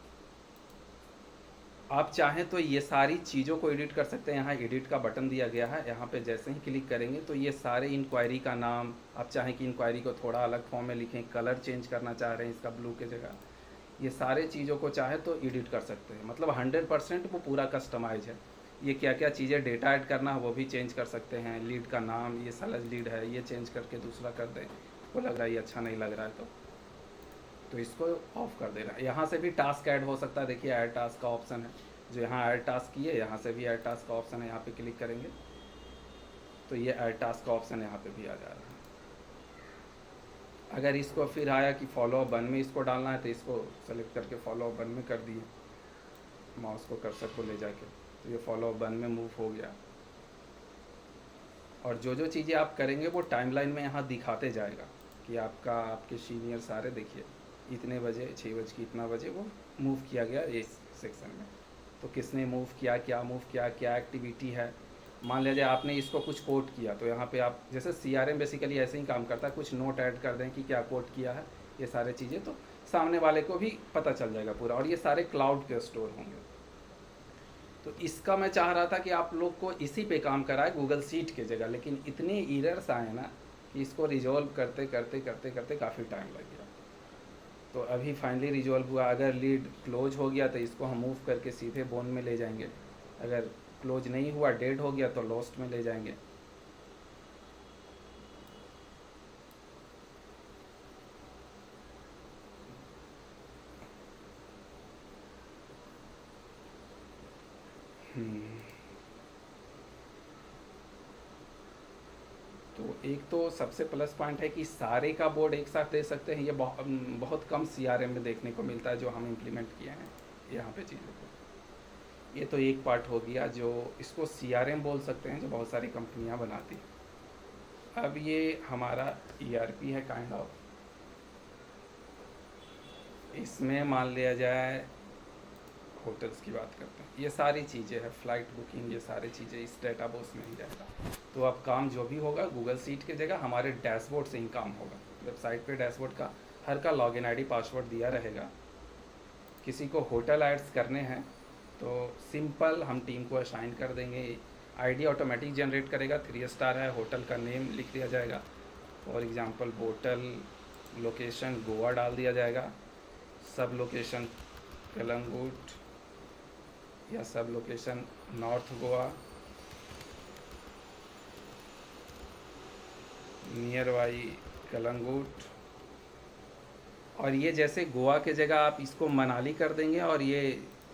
S1: आप चाहें तो ये सारी चीज़ों को एडिट कर सकते हैं। यहाँ एडिट का बटन दिया गया है, यहाँ पे जैसे ही क्लिक करेंगे तो ये सारे इंक्वायरी का नाम, आप चाहें कि इंक्वायरी को थोड़ा अलग फॉर्म में लिखें, कलर चेंज करना चाह रहे हैं इसका ब्लू के जगह, ये सारे चीज़ों को चाहे तो एडिट कर सकते हैं। मतलब 100% वो पूरा कस्टमाइज है। ये क्या क्या चीज़ें डेटा ऐड करना है वो भी चेंज कर सकते हैं। लीड का नाम, ये सलज लीड है, ये चेंज करके दूसरा कर दें, वो लग रहा है ये अच्छा नहीं लग रहा है तो इसको ऑफ कर देना। यहाँ से भी टास्क ऐड हो सकता है, देखिए ऐड टास्क का ऑप्शन है, जो यहाँ ऐड टास्क किए यहाँ से भी ऐड टास्क का ऑप्शन है, यहाँ पे क्लिक करेंगे तो ये ऐड टास्क का ऑप्शन यहाँ पे भी आ जा रहा है। अगर इसको फिर आया कि फॉलो अप वन में इसको डालना है तो इसको सेलेक्ट करके फॉलो अप वन में कर दिए, माउस को कर्सर को ले जाके, तो ये फॉलो अप वन में मूव हो गया। और जो जो चीज़ें आप करेंगे वो टाइमलाइन में यहाँ दिखाते जाएगा कि आपके सीनियर सारे देखिए इतने बजे 6 बज के इतना बजे वो मूव किया गया इस सेक्शन में, तो किसने मूव किया, क्या मूव किया, क्या एक्टिविटी है। मान लीजिए आपने इसको कुछ कोट किया तो यहाँ पे आप जैसे CRM बेसिकली ऐसे ही काम करता है, कुछ नोट ऐड कर दें कि क्या कोट किया है, ये सारे चीज़ें तो सामने वाले को भी पता चल जाएगा पूरा। और ये सारे क्लाउड पे स्टोर होंगे। तो इसका मैं चाह रहा था कि आप लोग को इसी पे काम कराए गूगल शीट के जगह, लेकिन इतने एरर्स आए ना कि इसको रिजॉल्व करते करते करते करते काफ़ी टाइम लग गया। तो अभी फाइनली रिजॉल्व हुआ। अगर लीड क्लोज हो गया तो इसको हम मूव करके सीधे बोन में ले जाएंगे, अगर क्लोज नहीं हुआ, डेड हो गया तो लॉस्ट में ले जाएंगे। तो एक तो सबसे प्लस पॉइंट है कि सारे का बोर्ड एक साथ दे सकते हैं। ये बहुत कम CRM में देखने को मिलता है जो हम इम्प्लीमेंट किए हैं यहाँ पे चीज़ों को। ये तो एक पार्ट हो गया जो इसको CRM बोल सकते हैं, जो बहुत सारी कंपनियाँ बनाती हैं। अब ये हमारा ERP है काइंड ऑफ। इसमें मान लिया जाए होटल्स की बात करते हैं, ये सारी चीज़ें हैं, फ़्लाइट बुकिंग, ये सारी चीज़ें इस डेटाबेस में ही रहेगा। तो अब काम जो भी होगा गूगल शीट की जगह हमारे डैशबोर्ड से ही काम होगा। वेबसाइट पे डैशबोर्ड का हर का लॉगिन आईडी पासवर्ड दिया रहेगा। किसी को होटल ऐड्स करने हैं तो सिंपल हम टीम को असाइन कर देंगे, आईडी ऑटोमेटिक जनरेट करेगा। 3 स्टार है, होटल का नेम लिख दिया जाएगा, for example hotel location Goa डाल दिया जाएगा, सब लोकेशन कलंगूट या सब location north Goa, near by Calangute. और ये जैसे गोवा के जगह आप इसको मनाली कर देंगे और ये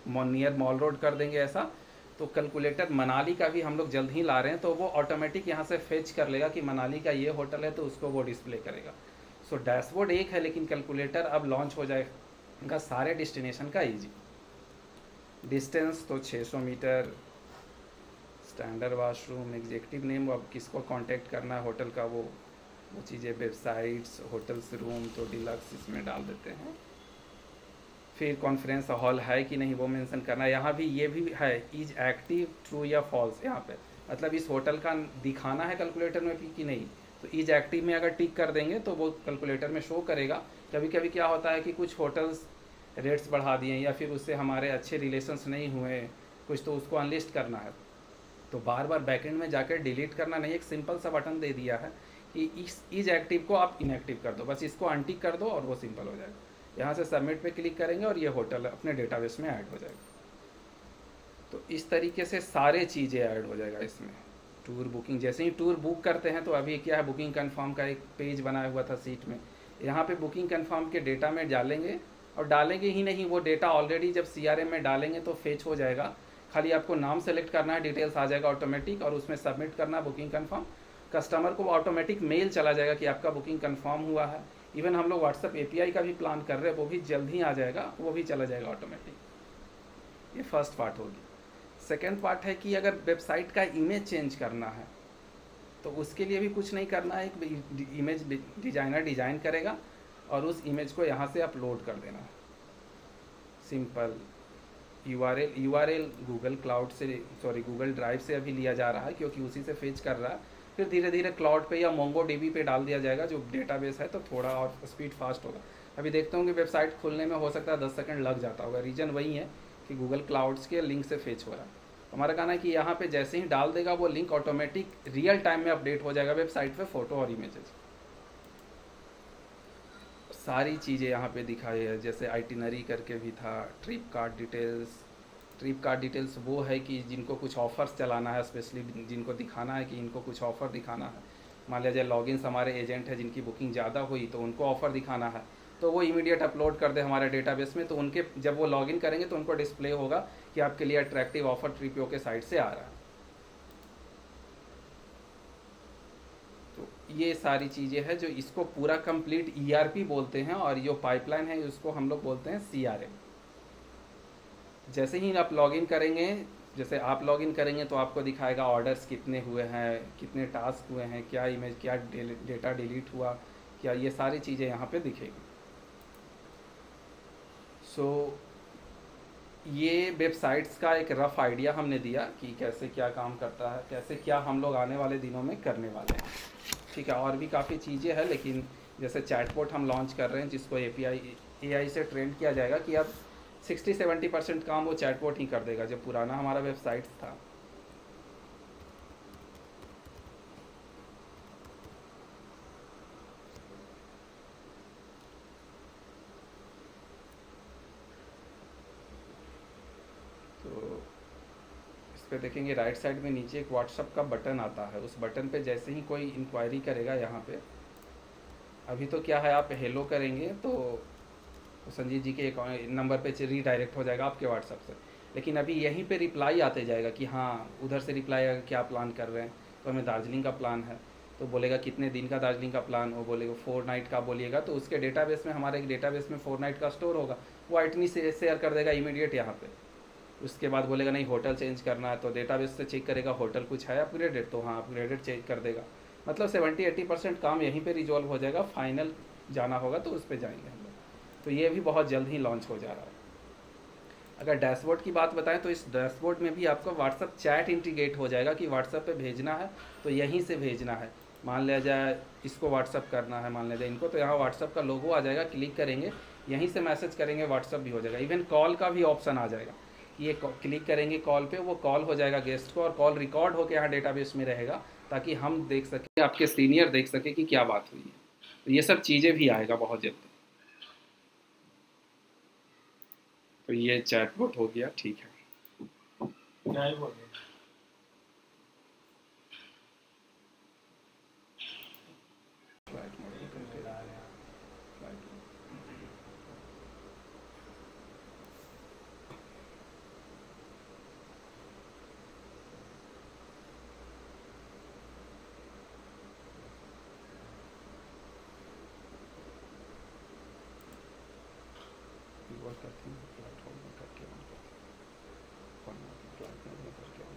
S1: नियर मॉल रोड कर देंगे ऐसा, तो कैलकुलेटर मनाली का भी हम लोग जल्द ही ला रहे हैं, तो वो ऑटोमेटिक यहाँ से फेच कर लेगा कि मनाली का ये होटल है तो उसको वो डिस्प्ले करेगा। सो डैशबोर्ड एक है लेकिन कैलकुलेटर अब लॉन्च हो जाएगा सारे डेस्टिनेशन का ईजी। डिस्टेंस तो 600 meter, standard washroom, executive name, अब किसको कांटेक्ट करना है होटल का वो चीज़ें, वेबसाइट्स, होटल्स रूम तो डिलक्स इसमें डाल देते हैं। फिर कॉन्फ्रेंस हॉल है कि नहीं वो मेंशन करना है। यहाँ भी ये भी है इज एक्टिव, ट्रू या फॉल्स, यहाँ पे मतलब इस होटल का दिखाना है कैलकुलेटर में कि नहीं। तो इज एक्टिव में अगर टिक कर देंगे तो वो कैलकुलेटर में शो करेगा। कभी कभी क्या होता है कि कुछ होटल्स रेट्स बढ़ा दिए या फिर उससे हमारे अच्छे रिलेशंस नहीं हुए कुछ, तो उसको अनलिस्ट करना है तो बार बार बैकएंड में जाकर डिलीट करना नहीं, एक सिंपल सा बटन दे दिया है कि इस इज एक्टिव को आप इनएक्टिव कर दो, बस इसको अनटिक कर दो और वो सिंपल हो जाएगा। यहाँ से सबमिट पे क्लिक करेंगे और ये होटल अपने डेटाबेस में ऐड हो जाएगा। तो इस तरीके से सारे चीज़ें ऐड हो जाएगा इसमें। टूर बुकिंग, जैसे ही टूर बुक करते हैं तो अभी क्या है, बुकिंग कन्फर्म का एक पेज बनाया हुआ था सीट में, यहाँ पे बुकिंग कन्फर्म के डेटा में डालेंगे और डालेंगे ही नहीं, वो डेटा ऑलरेडी जब CRM में डालेंगे तो फेच हो जाएगा। खाली आपको नाम सेलेक्ट करना है, डिटेल्स आ जाएगा ऑटोमेटिक और उसमें सबमिट करना है बुकिंग कन्फर्म। कस्टमर को ऑटोमेटिक मेल चला जाएगा कि आपका बुकिंग कन्फर्म हुआ है। इवन हम लोग व्हाट्सएप API का भी प्लान कर रहे हैं, वो भी जल्द ही आ जाएगा, वो भी चला जाएगा ऑटोमेटिक। ये फर्स्ट पार्ट होगी। सेकेंड पार्ट है कि अगर वेबसाइट का इमेज चेंज करना है तो उसके लिए भी कुछ नहीं करना है, एक इमेज डिजाइनर डिज़ाइन करेगा और उस इमेज को यहाँ से अपलोड कर देना है। सिंपल URL गूगल क्लाउड से, सॉरी गूगल ड्राइव से अभी लिया जा रहा है क्योंकि उसी से फेच कर रहा है। फिर धीरे धीरे क्लाउड पे या MongoDB पे डाल दिया जाएगा जो डेटाबेस है, तो थोड़ा और स्पीड फास्ट होगा। अभी देखते होंगे वेबसाइट खुलने में हो सकता है 10 सेकंड लग जाता होगा। रीज़न वही है कि गूगल क्लाउड्स के लिंक से फेच हो रहा है। हमारा कहना है कि यहाँ पे जैसे ही डाल देगा वो लिंक ऑटोमेटिक रियल टाइम में अपडेट हो जाएगा वेबसाइट पे, फ़ोटो और इमेजेस सारी चीज़ें यहाँ पे दिखाई है। जैसे आइटिनरी करके भी था, trip card details. Trip card details वो है कि जिनको कुछ ऑफ़र्स चलाना है, स्पेशली जिनको दिखाना है कि इनको कुछ ऑफ़र दिखाना है। मान लिया जाए लॉगिन्स हमारे एजेंट है जिनकी बुकिंग ज़्यादा हुई तो उनको ऑफ़र दिखाना है, तो वो इमीडिएट अपलोड कर दे हमारे डेटाबेस में, तो उनके जब वो लॉगिन करेंगे तो उनको डिस्प्ले होगा कि आपके लिए अट्रैक्टिव ऑफ़र ट्रिपियो के साइट से आ रहा है। तो ये सारी चीज़ें हैं जो इसको पूरा कंप्लीट ERP बोलते हैं, और जो पाइपलाइन है उसको हम लोग बोलते हैं CRM। जैसे ही आप लॉगिन करेंगे, जैसे आप लॉगिन करेंगे तो आपको दिखाएगा ऑर्डर्स कितने हुए हैं, कितने टास्क हुए हैं, क्या इमेज, क्या डेटा डिलीट हुआ, क्या, ये सारी चीज़ें यहाँ पे दिखेगी। सो ये वेबसाइट्स का एक रफ़ आइडिया हमने दिया कि कैसे क्या काम करता है, कैसे क्या हम लोग आने वाले दिनों में करने वाले हैं। ठीक है, और भी काफ़ी चीज़ें हैं, लेकिन जैसे चैटबॉट हम लॉन्च कर रहे हैं जिसको AI से ट्रेन किया जाएगा कि अब 60-70% काम वो चैटबॉट ही कर देगा, जो पुराना हमारा वेबसाइट था। तो इस पर देखेंगे राइट साइड में नीचे एक व्हाट्सअप का बटन आता है, उस बटन पे जैसे ही कोई इंक्वायरी करेगा यहाँ पे, अभी तो क्या है, आप हेलो करेंगे तो संजीव जी के एक नंबर पे रीडायरेक्ट हो जाएगा आपके व्हाट्सअप से, लेकिन अभी यहीं पे रिप्लाई आते जाएगा कि हाँ, उधर से रिप्लाई आएगा क्या प्लान कर रहे हैं, तो हमें दार्जिलिंग का प्लान है, तो बोलेगा कितने दिन का दार्जिलिंग का प्लान, वो बोलेगा 4 नाइट का बोलिएगा, तो उसके डेटाबेस में, हमारे डेटाबेस में 4 नाइट का स्टोर होगा, वो आइटनी से शेयर कर देगा इमीडिएट यहाँ पे। उसके बाद बोलेगा नहीं होटल चेंज करना है, तो डेटाबेस से चेक करेगा होटल कुछ है अपग्रेडेड, तो हाँ अपग्रेडेड चेंज कर देगा। मतलब 70-80% काम यहीं पे रिजॉल्व हो जाएगा। फाइनल जाना होगा तो उस पर जाएंगे हम लोग। तो ये भी बहुत जल्द ही लॉन्च हो जा रहा है। अगर डैशबोर्ड की बात बताएं तो इस डैशबोर्ड में भी आपका व्हाट्सअप चैट इंटीग्रेट हो जाएगा कि व्हाट्सअप पे भेजना है तो यहीं से भेजना है। मान लिया जाए इसको व्हाट्सअप करना है, मान लिया जाए इनको, तो यहाँ व्हाट्सअप का लोगो आ जाएगा, क्लिक करेंगे यहीं से मैसेज करेंगे, व्हाट्सअप भी हो जाएगा। इवन कॉल का भी ऑप्शन आ जाएगा कि ये क्लिक करेंगे कॉल पे, वो कॉल हो जाएगा गेस्ट को, और कॉल रिकॉर्ड होकर यहाँ डेटाबेस में रहेगा ताकि हम देख सकें, आपके सीनियर देख सके कि क्या बात हुई है। तो ये सब चीज़ें भी आएगा बहुत जल्दी। तो ये चैटबॉट हो गया, ठीक है।
S5: क्या ही बोले।
S1: फ्लाइट मोड पे करके फ्लाइट वर्क करती हूँ, फ्लाइट होल्ड में करके ऑन करती हूँ, फ्लाइट मोड में करके ऑन।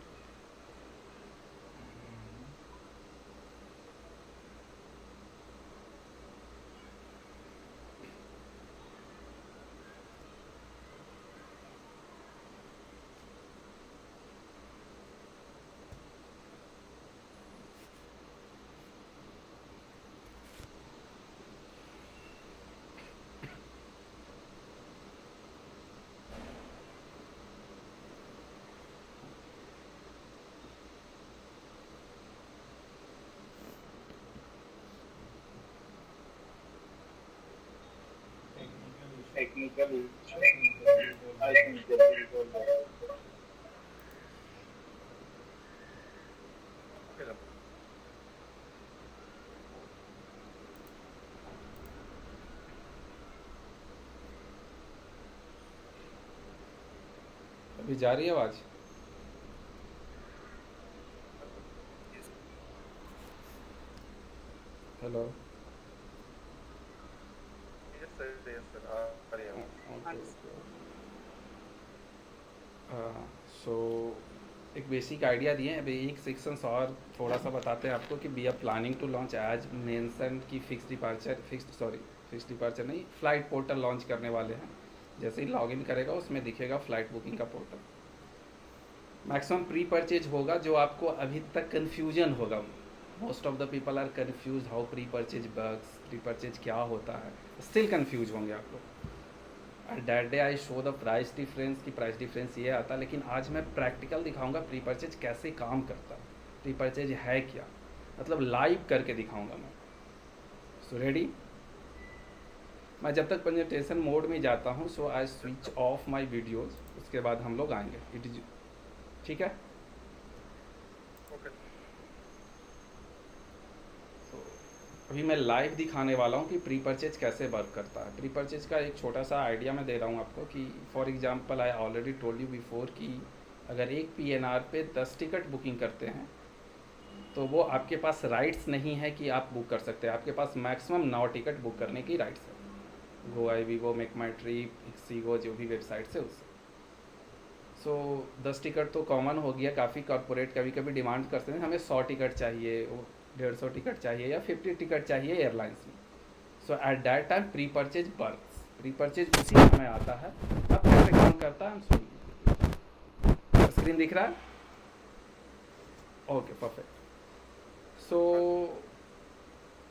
S4: टेक्निकल आई थिंक जल्दी रिजॉल्व हो जाएगा।
S1: अभी जा रही है आवाज़? हेलो,
S4: यस सर आ रही है।
S1: सो एक बेसिक आइडिया दिए हैं। अभी एक सेक्शंस और थोड़ा सा बताते हैं आपको कि we are planning to launch as mention की फिक्स डिपार्चर नहीं, फ्लाइट पोर्टल लॉन्च करने वाले हैं। जैसे ही लॉगिन करेगा उसमें दिखेगा फ्लाइट बुकिंग का पोर्टल। मैक्सिमम प्री परचेज होगा, जो आपको अभी तक कन्फ्यूजन होगा। Most of the people are confuse how pre purchase works, pre purchase क्या होता है, स्टिल कन्फ्यूज होंगे आप लोग। That day I show the price difference की प्राइस डिफरेंस ये आता, लेकिन आज मैं प्रैक्टिकल दिखाऊंगा प्री परचेज कैसे काम करता है, प्री परचेज है क्या, मतलब लाइव करके दिखाऊंगा मैं। सो रेडी, मैं जब तक प्रेजेंटेशन मोड में जाता हूँ so I switch off my videos, उसके बाद हम लोग आएंगे। इट इज ठीक है।
S4: ओके।
S1: तो अभी मैं लाइव दिखाने वाला हूँ कि प्री परचेज कैसे वर्क करता है। प्री परचेज का एक छोटा सा आइडिया मैं दे रहा हूँ आपको कि for example I already told you before कि अगर एक पीएनआर पे 10 टिकट बुकिंग करते हैं तो वो आपके पास राइट्स नहीं है कि आप बुक कर सकते हैं, आपके पास मैक्सिमम 9 टिकट बुक करने की राइट्स है। Goibibo, make my trip, ixigo, जो भी वेबसाइट है उससे। सो 10 टिकट तो कॉमन हो गया, काफ़ी कॉर्पोरेट कभी कभी डिमांड करते हैं हमें 100 टिकट चाहिए, 150 टिकट चाहिए या 50 टिकट चाहिए एयरलाइंस में। So at that time pre purchase works, pre purchase उसी समय आता है। अब कैसे काम करता है हम स्क्रीन दिख रहा है? Okay perfect. सो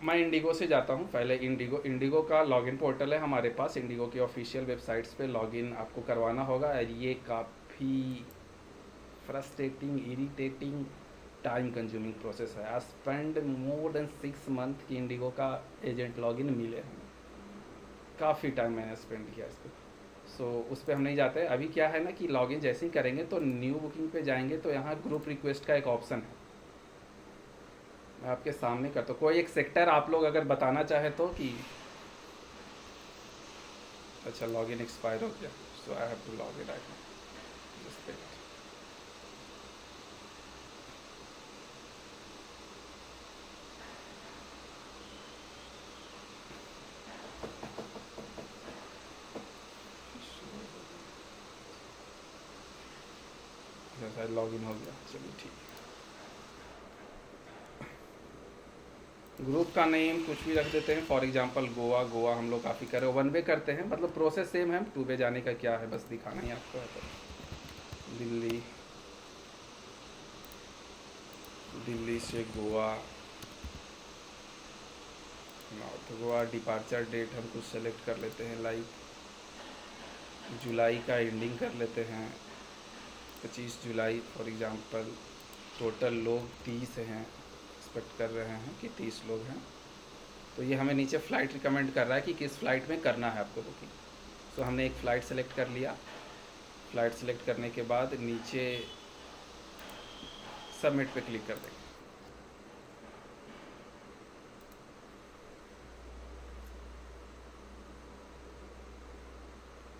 S1: मैं इंडिगो से जाता हूँ पहले। इंडिगो का लॉगिन पोर्टल है हमारे पास, इंडिगो की ऑफिशियल वेबसाइट्स पे लॉगिन आपको करवाना होगा। ये काफ़ी frustrating, irritating, time consuming process है। I spend more than 6 month की इंडिगो का एजेंट लॉगिन मिले हमें, काफ़ी टाइम मैंने स्पेंड किया इस पर। सो उस पर हम नहीं जाते। अभी क्या है ना कि लॉगिन जैसे ही करेंगे तो न्यू बुकिंग पे जाएंगे तो यहाँ ग्रुप रिक्वेस्ट का एक ऑप्शन है, मैं आपके सामने करता हूँ। कोई एक सेक्टर आप लोग अगर बताना चाहे तो कि अच्छा लॉगिन एक्सपायर हो गया, so I have to log in right now, just wait. Login हो गया, चलिए ठीक है। ग्रुप का नेम कुछ भी रख देते हैं, फॉर एग्जांपल गोवा। गोवा हम लोग काफ़ी कर रहे हैं, 1 वे करते हैं, मतलब प्रोसेस सेम है। 2 वे जाने का क्या है, बस दिखाना ही आपको है। तो दिल्ली, दिल्ली से Goa, north Goa. Departure date हम कुछ सेलेक्ट कर लेते हैं, लाइक जुलाई का एंडिंग कर लेते हैं, 25 जुलाई फॉर एग्जांपल। टोटल लोग 30 हैं, एक्सपेक्ट कर रहे हैं कि 30 लोग हैं। तो ये हमें नीचे फ़्लाइट रिकमेंड कर रहा है कि किस फ़्लाइट में करना है आपको बुकिंग। सो हमने एक फ़्लाइट सेलेक्ट कर लिया। फ़्लाइट सेलेक्ट करने के बाद नीचे सबमिट पे क्लिक कर देंगे।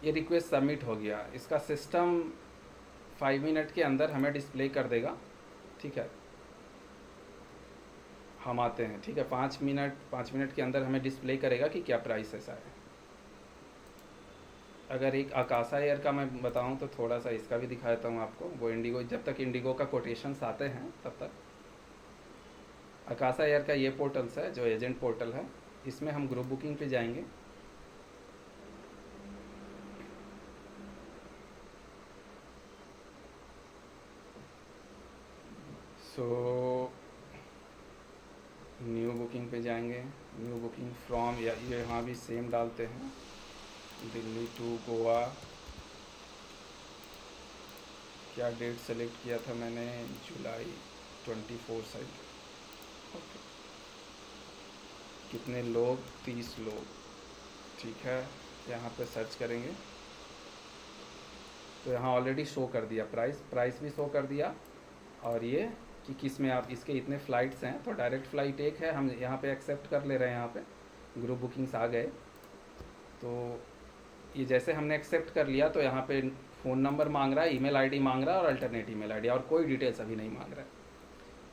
S1: ये रिक्वेस्ट सबमिट हो गया। इसका सिस्टम 5 मिनट के अंदर हमें डिस्प्ले कर देगा, ठीक है। हम आते हैं, ठीक है। 5 मिनट के अंदर हमें डिस्प्ले करेगा कि क्या प्राइस ऐसा है। अगर एक आकाशा एयर का मैं बताऊं तो थोड़ा सा इसका भी दिखा देता हूं आपको। वो इंडिगो, जब तक इंडिगो का कोटेशंस आते हैं तब तक आकाशा एयर का ये पोर्टल्स है जो एजेंट पोर्टल है, इसमें हम ग्रुप बुकिंग पे जाएंगे। सो न्यू बुकिंग पे जाएंगे, न्यू बुकिंग फ्रॉम, या ये यहाँ भी सेम डालते हैं, दिल्ली टू गोवा। क्या डेट सेलेक्ट किया था मैंने, जुलाई 24 साइड, ओके। कितने लोग, 30 लोग, ठीक है। यहाँ पे सर्च करेंगे तो यहाँ ऑलरेडी शो कर दिया प्राइस भी शो कर दिया, और ये कि किस में आप, इसके इतने फ़्लाइट्स हैं। तो डायरेक्ट फ़्लाइट एक है, हम यहाँ पे एक्सेप्ट कर ले रहे हैं। यहाँ पे ग्रुप बुकिंग्स आ गए, तो ये जैसे हमने एक्सेप्ट कर लिया तो यहाँ पे फ़ोन नंबर मांग रहा है, ईमेल आईडी मांग रहा है और अल्टरनेट ईमेल आईडी, और कोई डिटेल्स अभी नहीं मांग रहा है।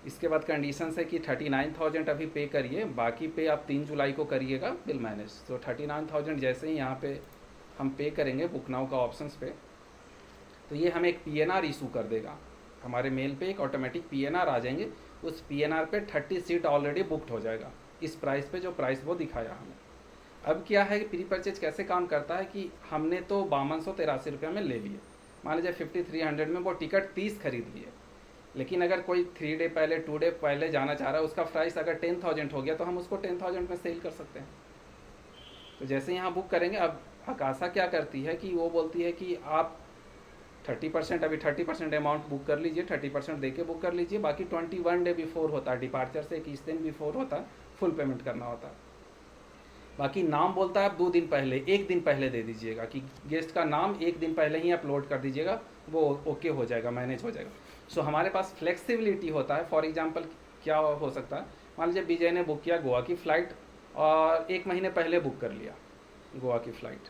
S1: इसके बाद कंडीशन है कि 39,000 अभी पे करिए, बाकी पे आप 3 जुलाई को करिएगा बिल मैनेज। तो 39,000 जैसे ही यहाँ पे हम पे करेंगे बुक नाउ का ऑप्शंस पे, तो ये हमें एक पीएनआर इशू कर देगा। हमारे मेल पे एक ऑटोमेटिक पीएनआर आ जाएंगे, उस पीएनआर पे 30 सीट ऑलरेडी बुकड हो जाएगा इस प्राइस पे, जो प्राइस वो दिखाया हमें। अब क्या है कि प्री परचेज कैसे काम करता है कि हमने तो 5283 रुपये में ले लिए, मान लीजिए 5300 में वो टिकट 30 खरीद लिए। लेकिन अगर कोई 3 डे पहले 2 डे पहले जाना चाह रहा है, उसका प्राइस अगर 10,000 हो गया तो हम उसको 10,000 में सेल कर सकते हैं। तो जैसे यहाँ बुक करेंगे, अब आकाशा क्या करती है कि वो बोलती है कि आप 30% अभी 30% अमाउंट बुक कर लीजिए, 30% दे के बुक कर लीजिए, बाकी 21 डे बिफोर होता है, डिपार्चर से 21 दिन बिफोर होता है, फुल पेमेंट करना होता है। बाकी नाम बोलता है आप 2 दिन पहले, 1 दिन पहले दे दीजिएगा कि गेस्ट का नाम 1 दिन पहले ही अपलोड कर दीजिएगा, वो ओके हो जाएगा, मैनेज हो जाएगा। सो हमारे पास फ्लेक्सिबिलिटी होता है। फॉर एग्जांपल क्या हो सकता है, मान लीजिए विजय ने बुक किया गोवा की फ़्लाइट और 1 महीने पहले बुक कर लिया गोवा की फ़्लाइट,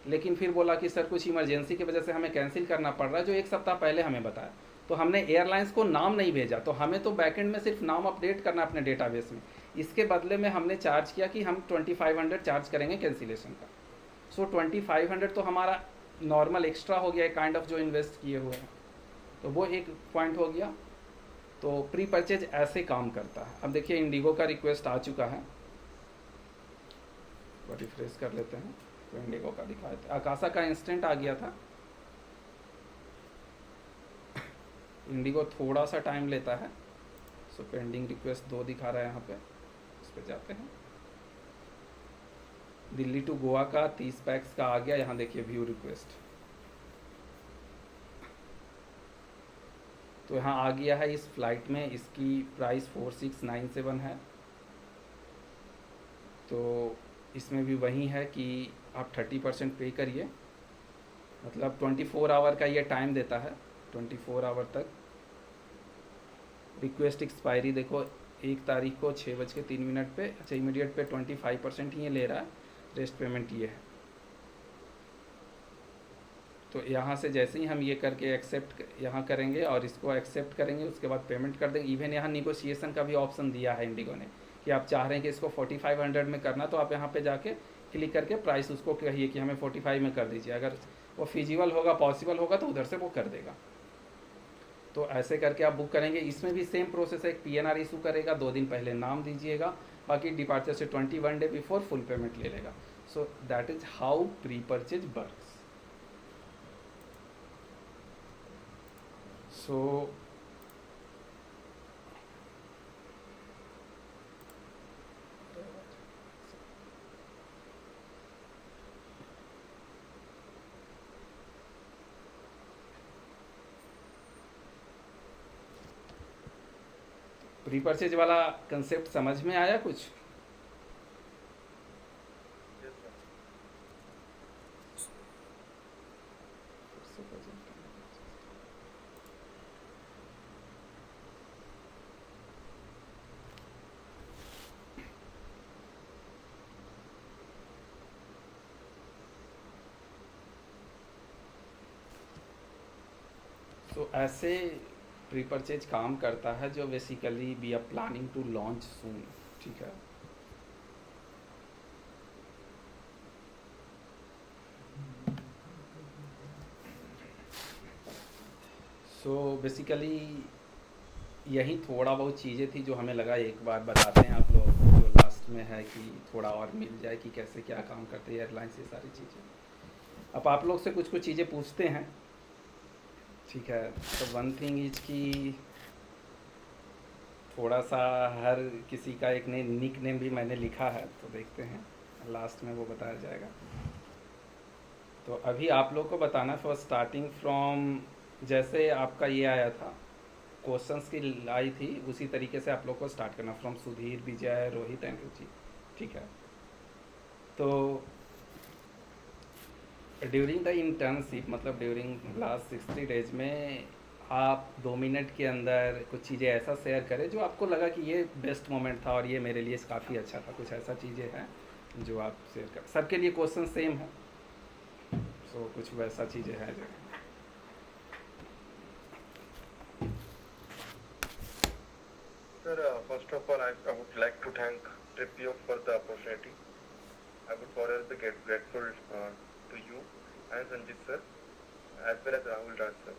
S1: लेकिन फिर बोला कि सर कुछ इमरजेंसी की वजह से हमें कैंसिल करना पड़ रहा है, जो 1 सप्ताह पहले हमें बताया। तो हमने एयरलाइंस को नाम नहीं भेजा, तो हमें तो बैकएंड में सिर्फ नाम अपडेट करना अपने डेटाबेस में। इसके बदले में हमने चार्ज किया कि हम 2500 चार्ज करेंगे कैंसिलेशन का। सो 2500 तो हमारा नॉर्मल एक्स्ट्रा हो गया, काइंड ऑफ जो इन्वेस्ट किए हुए हैं, तो वो एक पॉइंट हो गया। तो प्री परचेज ऐसे काम करता है। अब देखिए इंडिगो का रिक्वेस्ट आ चुका है, तो रिफ्रेश कर लेते हैं, तो इंडिगो का दिखाया था, आकाशा का इंस्टेंट आ गया था। इंडिगो थोड़ा सा टाइम लेता है। सो पेंडिंग रिक्वेस्ट 2 दिखा रहा है यहाँ पे, इस पे जाते हैं। दिल्ली टू गोवा का 30 पैक्स का आ गया, यहाँ देखिए व्यू रिक्वेस्ट, तो यहाँ आ गया है इस फ्लाइट में, इसकी प्राइस 4697 है। तो इसमें भी वही है कि आप 30% पे करिए, मतलब 24 आवर का ये टाइम देता है, 24 आवर तक। रिक्वेस्ट एक्सपायरी देखो 1 तारीख को 6:03 पे, अच्छा इमीडिएट पे 25% ही ये ले रहा है, रेस्ट पेमेंट ये है। तो यहाँ से जैसे ही हम ये करके एक्सेप्ट यहाँ करेंगे और इसको एक्सेप्ट करेंगे, उसके बाद पेमेंट कर देंगे। इवन यहाँ निगोशिएशन का भी ऑप्शन दिया है इंडिगो ने कि आप चाह रहे हैं कि इसको 4500 में करना, तो आप यहाँ पे जाके क्लिक करके प्राइस उसको कहिए कि हमें 45 में कर दीजिए। अगर वो फिजिबल होगा, पॉसिबल होगा, तो उधर से वो कर देगा। तो ऐसे करके आप बुक करेंगे। इसमें भी सेम प्रोसेस है, एक PNR इशू करेगा, 2 दिन पहले नाम दीजिएगा, बाकी डिपार्चर से 21 डे बिफोर फुल पेमेंट ले लेगा। So that is how pre purchase works. So pre purchase वाला कंसेप्ट समझ में आया कुछ? तो ऐसे प्री परचेज काम करता है, जो basically we are planning to launch soon. ठीक है, सो बेसिकली यही थोड़ा बहुत चीज़ें थी जो हमें लगा एक बार बताते हैं आप लोग, जो लास्ट में है कि थोड़ा और मिल जाए कि कैसे क्या काम करते हैं एयरलाइंस, ये सारी चीज़ें। अब आप लोग से कुछ कुछ चीज़ें पूछते हैं, ठीक है। तो वन थिंग इज कि थोड़ा सा हर किसी का एक निक नेम भी मैंने लिखा है, तो देखते हैं लास्ट में वो बताया जाएगा। तो अभी आप लोग को बताना फॉर स्टार्टिंग फ्रॉम, जैसे आपका ये आया था क्वेश्चंस की आई थी, उसी तरीके से आप लोग को स्टार्ट करना, फ्रॉम सुधीर, विजय, रोहित एंड रुचि। ठीक है, तो ड्यूरिंग द इंटर्नशिप, मतलब ड्यूरिंग लास्ट 60 डेज में आप 2 मिनट के अंदर कुछ चीज़ें ऐसा शेयर करें जो आपको लगा कि ये बेस्ट मोमेंट था और ये मेरे लिए काफ़ी अच्छा था। कुछ ऐसा चीज़ें हैं जो आप शेयर कर, सबके लिए क्वेश्चन सेम है, सो कुछ वैसा चीज़ें हैं जो
S6: Sir, first of all, I would like to thank TripIO for the opportunity. I would forever be grateful to you and Sanjit sir, as well as Rahul Raj sir.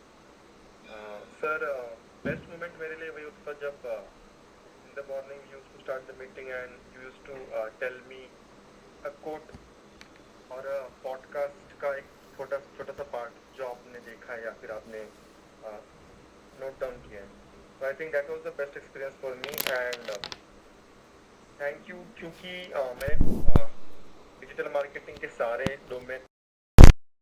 S6: Sir, best moment मेरे लिए वही होता जब in the morning you used to start the meeting and you used to tell me a quote और podcast का एक छोटा सा पार्ट जो आपने देखा है या फिर आपने नोट डाउन किया है। So I think that was the best experience for me and thank you, क्योंकि मैं डिजिटल मार्केटिंग के सारे डोमेन